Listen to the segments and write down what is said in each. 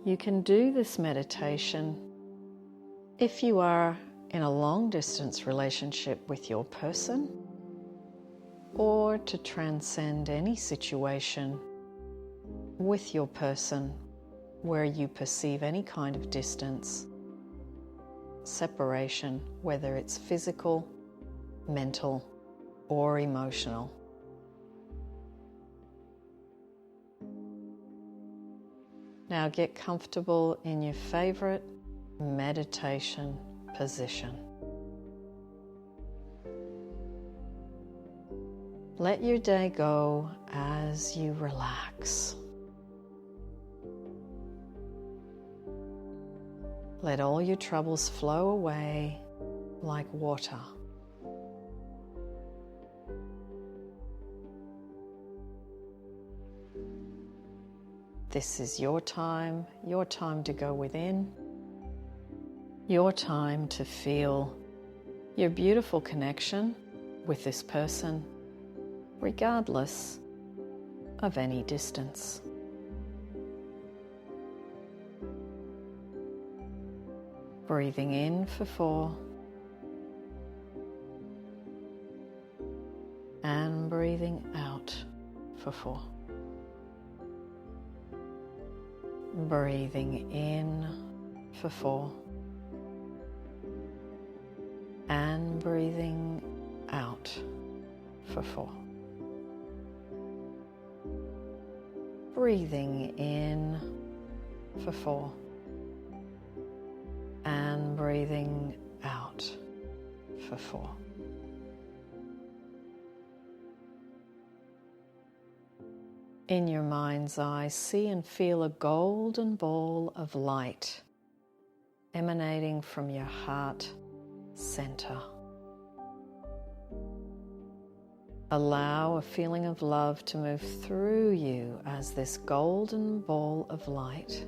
You can do this meditation if you are in a long-distance relationship with your person, or to transcend any situation with your person where you perceive any kind of distance, separation, whether it's physical, mental, or emotional. Now get comfortable in your favorite meditation position. Let your day go as you relax. Let all your troubles flow away like water. This is your time to go within, your time to feel your beautiful connection with this person, regardless of any distance. Breathing in for 4 and breathing out for 4. Breathing in for 4 and breathing out for 4. Breathing in for 4 and breathing out for 4. In your mind's eye, see and feel a golden ball of light emanating from your heart center. Allow a feeling of love to move through you as this golden ball of light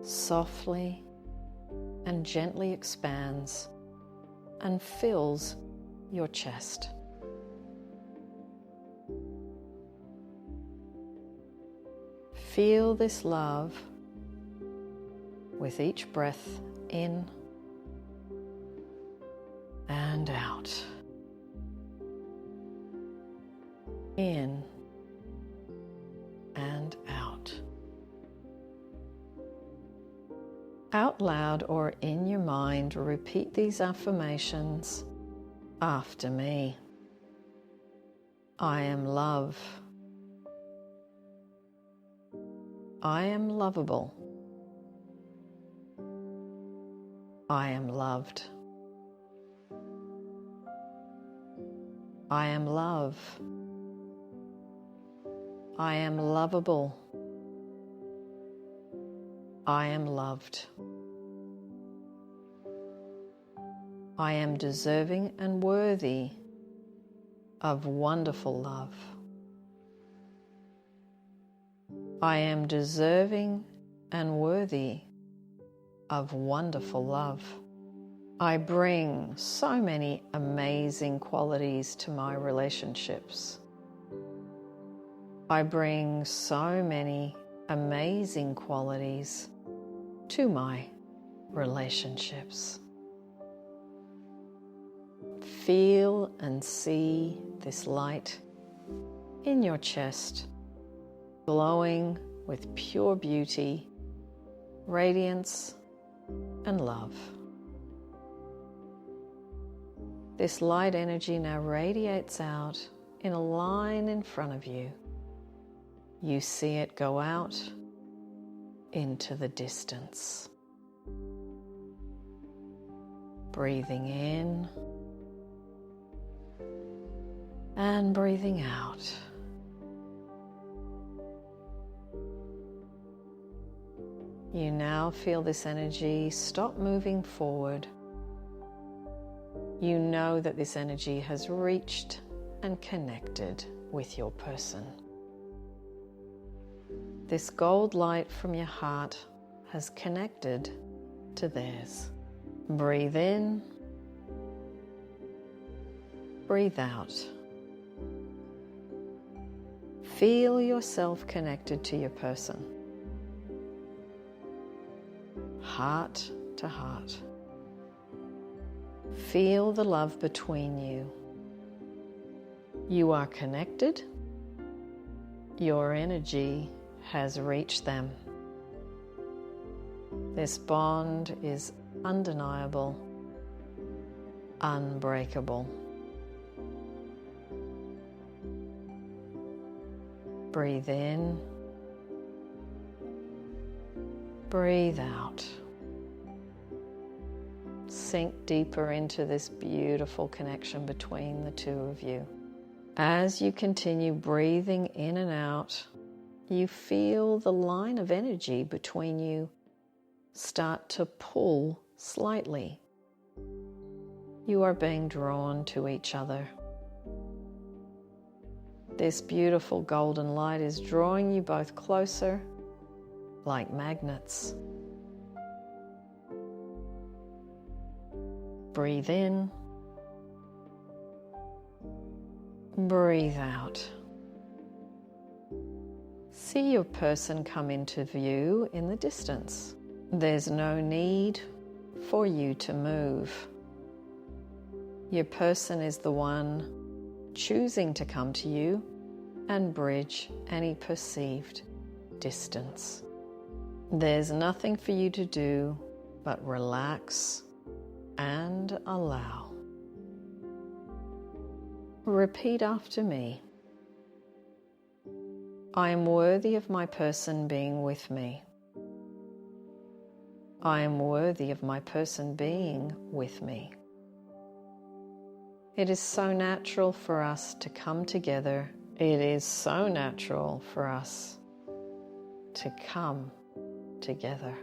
softly and gently expands and fills your chest. Feel this love with each breath in and out. In and out. Out loud or in your mind, repeat these affirmations after me. I am love. I am lovable. I am loved. I am love. I am lovable. I am loved. I am deserving and worthy of wonderful love. I am deserving and worthy of wonderful love. I bring so many amazing qualities to my relationships. I bring so many amazing qualities to my relationships. Feel and see this light in your chest, glowing with pure beauty, radiance, and love. This light energy now radiates out in a line in front of you. You see it go out into the distance. Breathing in and breathing out. You now feel this energy stop moving forward. You know that this energy has reached and connected with your person. This gold light from your heart has connected to theirs. Breathe in, breathe out. Feel yourself connected to your person. heart to heart. Feel the love between you. You are connected. Your energy has reached them. This bond is undeniable, unbreakable. Breathe in. Breathe out. Sink deeper into this beautiful connection between the two of you. As you continue breathing in and out, you feel the line of energy between you start to pull slightly. You are being drawn to each other. This beautiful golden light is drawing you both closer, like magnets. Breathe in. Breathe out. See your person come into view in the distance. There's no need for you to move. Your person is the one choosing to come to you and bridge any perceived distance. There's nothing for you to do but relax and allow. Repeat after me. I am worthy of my person being with me. I am worthy of my person being with me. It is so natural for us to come together. It is so natural for us to come together.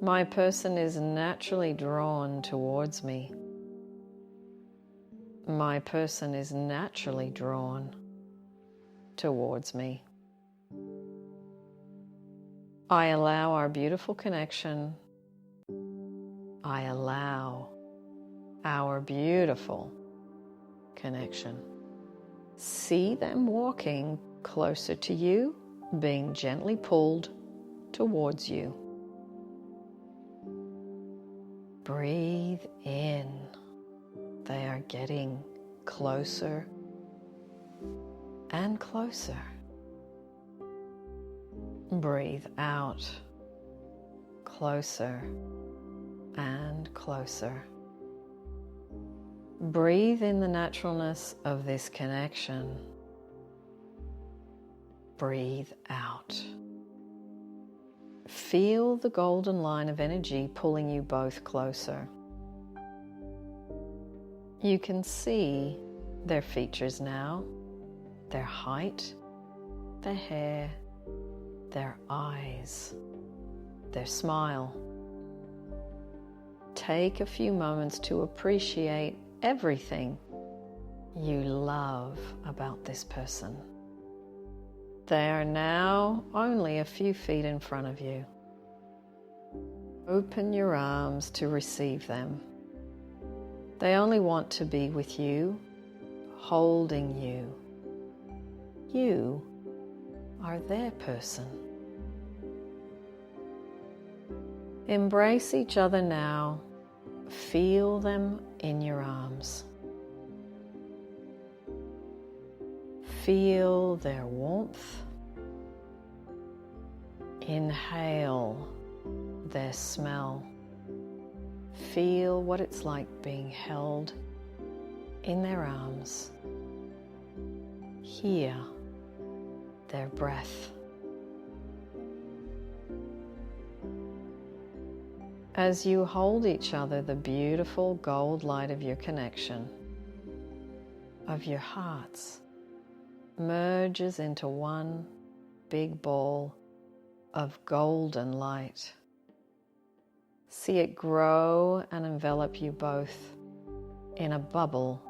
My person is naturally drawn towards me. My person is naturally drawn towards me. I allow our beautiful connection. I allow our beautiful connection. See them walking closer to you, being gently pulled towards you. Breathe in. They are getting closer and closer. Breathe out. Closer and closer. Breathe in the naturalness of this connection. Breathe out. Feel the golden line of energy pulling you both closer. You can see their features now, their height, their hair, their eyes, their smile. Take a few moments to appreciate everything you love about this person. They are now only a few feet in front of you. Open your arms to receive them. They only want to be with you, holding you. You are their person. Embrace each other now. Feel them in your arms. Feel their warmth. Inhale their smell. Feel what it's like being held in their arms. Hear their breath. As you hold each other, the beautiful gold light of your connection, of your hearts, merges into one big ball of golden light. See it grow and envelop you both in a bubble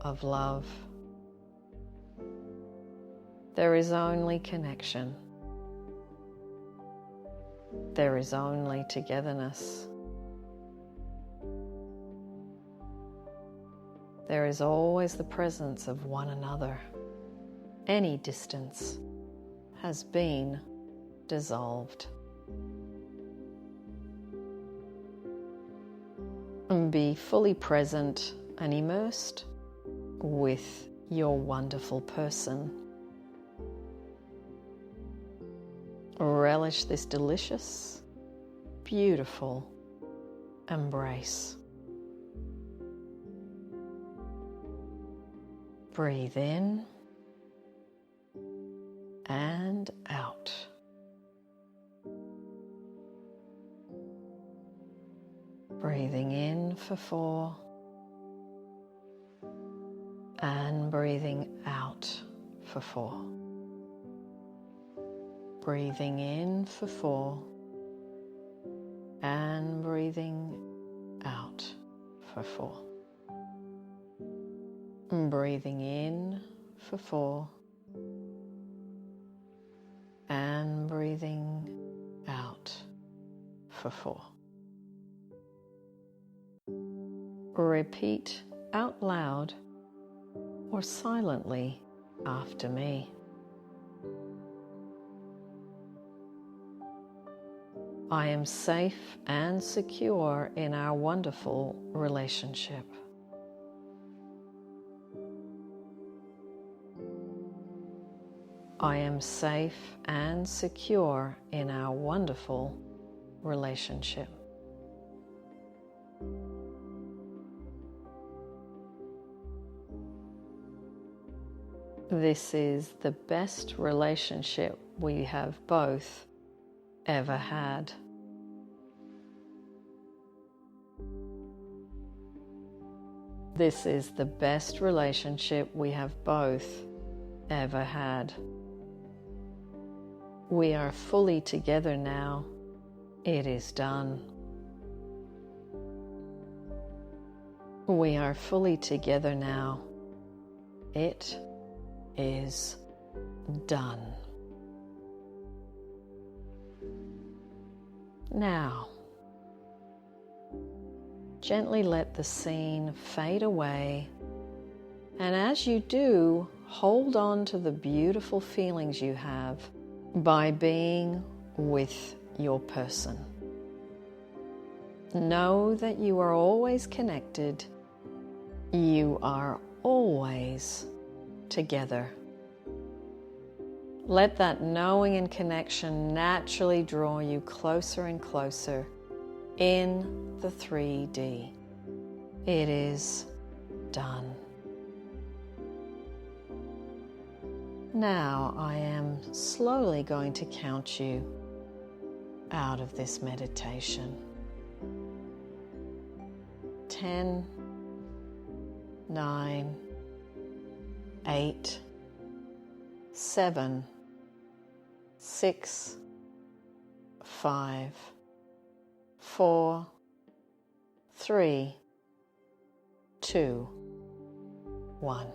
of love. There is only connection. There is only togetherness. There is always the presence of one another. Any distance has been dissolved. And be fully present and immersed with your wonderful person. Relish this delicious, beautiful embrace. Breathe in and out. Breathing in for 4 and breathing out for 4. Breathing in for 4 and breathing out for 4. Breathing in for 4 and breathing out for 4. Repeat out loud or silently after me. I am safe and secure in our wonderful relationship. I am safe and secure in our wonderful relationship. This is the best relationship we have both ever had. This is the best relationship we have both ever had. We are fully together now. It is done. We are fully together now. It is done. Now, gently let the scene fade away, and as you do, hold on to the beautiful feelings you have by being with your person. Know that you are always connected. You are always together. Let that knowing and connection naturally draw you closer and closer in the 3D. It is done. Now I am slowly going to count you out of this meditation. 10, 9, 8, 7, 6, 5, 4, 3, 2, 1.